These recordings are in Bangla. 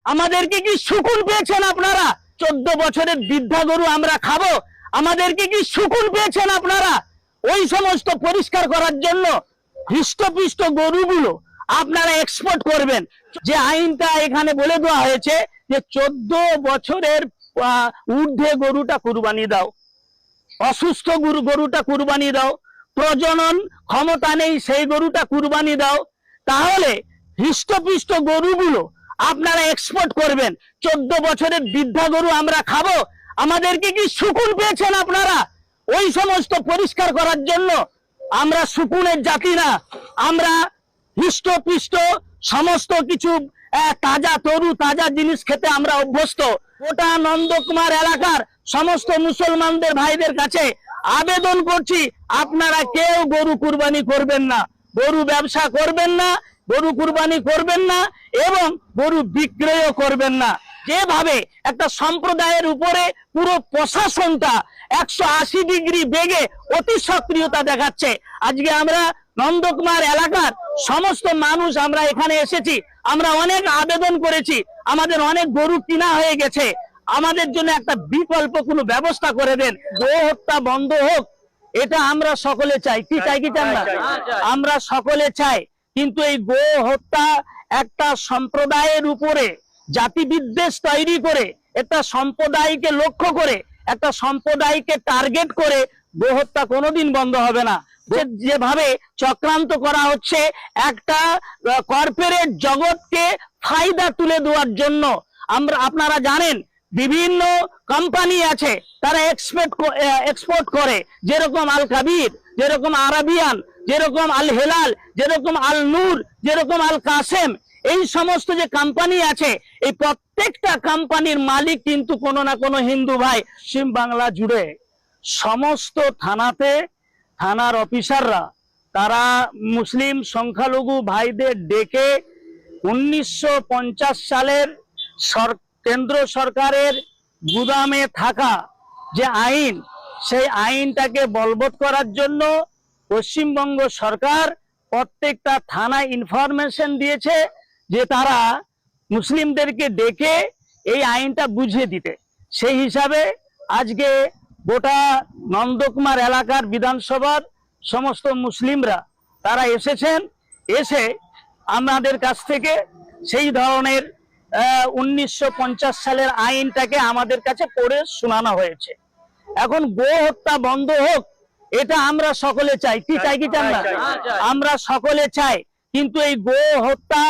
আমাদেরকে কি সুকুন পেয়েছেন আপনারা? 14 বছরের বৃদ্ধা গরু আমরা খাবো? আমাদেরকে কি সুকুন পেয়েছেন আপনারা? ওই সমস্ত পরিষ্কার করার জন্য হৃষ্টপুষ্ট গরুগুলো আপনারা এক্সপোর্ট করবেন। যে আইনটা এখানে বলে দেওয়া হয়েছে যে 14 বছরের ঊর্ধ্বে গরুটা কুরবানি দাও, অসুস্থ গরুটা কুরবানি দাও, প্রজনন ক্ষমতা নেই সেই গরুটা কুরবানি দাও, তাহলে হৃষ্টপুষ্ট গরুগুলো আপনারা এক্সপোর্ট করবেন। 14 বছরের বৃদ্ধা গরু আমরা খাবো? আমাদেরকে কি সুকুন পেয়েছেন আপনারা? ওই সমস্ত পরিষ্কার করার জন্য আমরা সুকুনের জাতি না, আমরা হৃষ্টপুষ্ট সমস্ত কিছু তাজা তরু তাজা জিনিস খেতে আমরা অভ্যস্ত। গোটা নন্দকুমার এলাকার সমস্ত মুসলমানদের ভাইদের কাছে আবেদন করছি, আপনারা কেউ গরু কুরবানি করবেন না, গরু ব্যবসা করবেন না, গরু কুরবানি করবেন না এবং গরু বিক্রয়ও করবেন না। যেভাবে একটা সম্প্রদায়ের উপরে পুরো প্রশাসনটা 180 ডিগ্রি বেগে অতি সক্রিয়তা দেখাচ্ছে, আজকে আমরা নন্দকুমার এলাকার সমস্ত মানুষ আমরা এখানে এসেছি, আমরা অনেক আবেদন করেছি, আমাদের অনেক গরু কিনা হয়ে গেছে, আমাদের জন্য একটা বিকল্প কোনো ব্যবস্থা করে দেন, গো হত্যা বন্ধ হোক, এটা আমরা সকলে চাই। কি চাই কি চান না? আমরা সকলে চাই, কিন্তু এই গো হত্যা একটা সম্প্রদায়ের উপরে জাতি বিদ্বেষ তৈরি করে, একটা সম্প্রদায়কে লক্ষ্য করে, একটা সম্প্রদায়কে টার্গেট করে গো হত্যা কোনোদিন বন্ধ হবে না। যেভাবে চক্রান্ত করা হচ্ছে একটা কর্পোরেট জগৎকে ফায়দা তুলে দেওয়ার জন্য, আপনারা জানেন বিভিন্ন কোম্পানি আছে তারা এক্সপোর্ট করে, যেরকম আল কাবির, যেরকম আরাবিয়ান, যেরকম আল হেলাল, যেরকম আল নূর, যেরকম আল কাসেম, এই সমস্ত যে কোম্পানি আছে, এই প্রত্যেকটা কোম্পানির মালিক কিন্তু কোনো না কোনো হিন্দু ভাই। পশ্চিম বাংলা জুড়ে সমস্ত থানার অফিসাররা তারা মুসলিম সংখ্যালঘু ভাইদের ডেকে 1950 সালের কেন্দ্র সরকারের গুদামে থাকা যে আইন, সেই আইনটাকে বলবৎ করার জন্য পশ্চিমবঙ্গ সরকার প্রত্যেকটা থানায় ইনফরমেশন দিয়েছে যে তারা মুসলিমদেরকে ডেকে এই আইনটা বুঝিয়ে দিতে। সেই হিসাবে আজকে গোটা নন্দকুমার এলাকার বিধানসভার সমস্ত মুসলিমরা তারা এসেছেন, এসে আমাদের কাছ থেকে সেই ধরনের 1950 সালের আইনটাকে আমাদের কাছে পড়ে শোনানো হয়েছে। এখন গো হত্যা বন্ধ হোক, এটা আমরা সকলে চাই। কি চাই কি চান না? আমরা সকলে চাই, কিন্তু এই গো হত্যা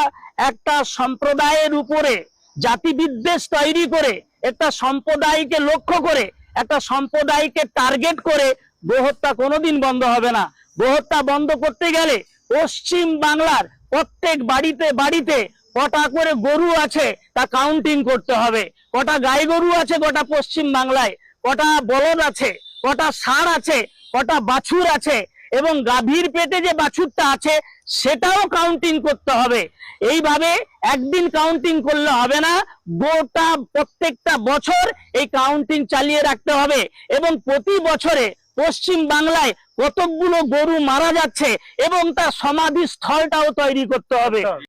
একটা সম্প্রদায়ের উপরে জাতি বিদ্বেষ তৈরি করে, একটা সম্প্রদায়কে লক্ষ্য করে, একটা সম্প্রদায়কে টার্গেট করে গো হত্যা কোনোদিন বন্ধ হবে না। গো হত্যা বন্ধ করতে গেলে পশ্চিম বাংলার প্রত্যেক বাড়িতে বাড়িতে কটা করে গরু আছে তা কাউন্টিং করতে হবে, কটা গাই গরু আছে গোটা পশ্চিম বাংলায়, কটা বলদ আছে, কটা ষাঁড় আছে, কটা বাছুর আছে, এবং গাভীর পেটে যে বাছুরটা আছে সেটাও কাউন্টিং করতে হবে। এইভাবে একদিন কাউন্টিং করলে হবে না, গোটা প্রত্যেকটা বছর এই কাউন্টিং চালিয়ে রাখতে হবে, এবং প্রতি বছরে পশ্চিম বাংলায় কতগুলো গরু মারা যাচ্ছে এবং তার সমাধি স্থলটাও তৈরি করতে হবে।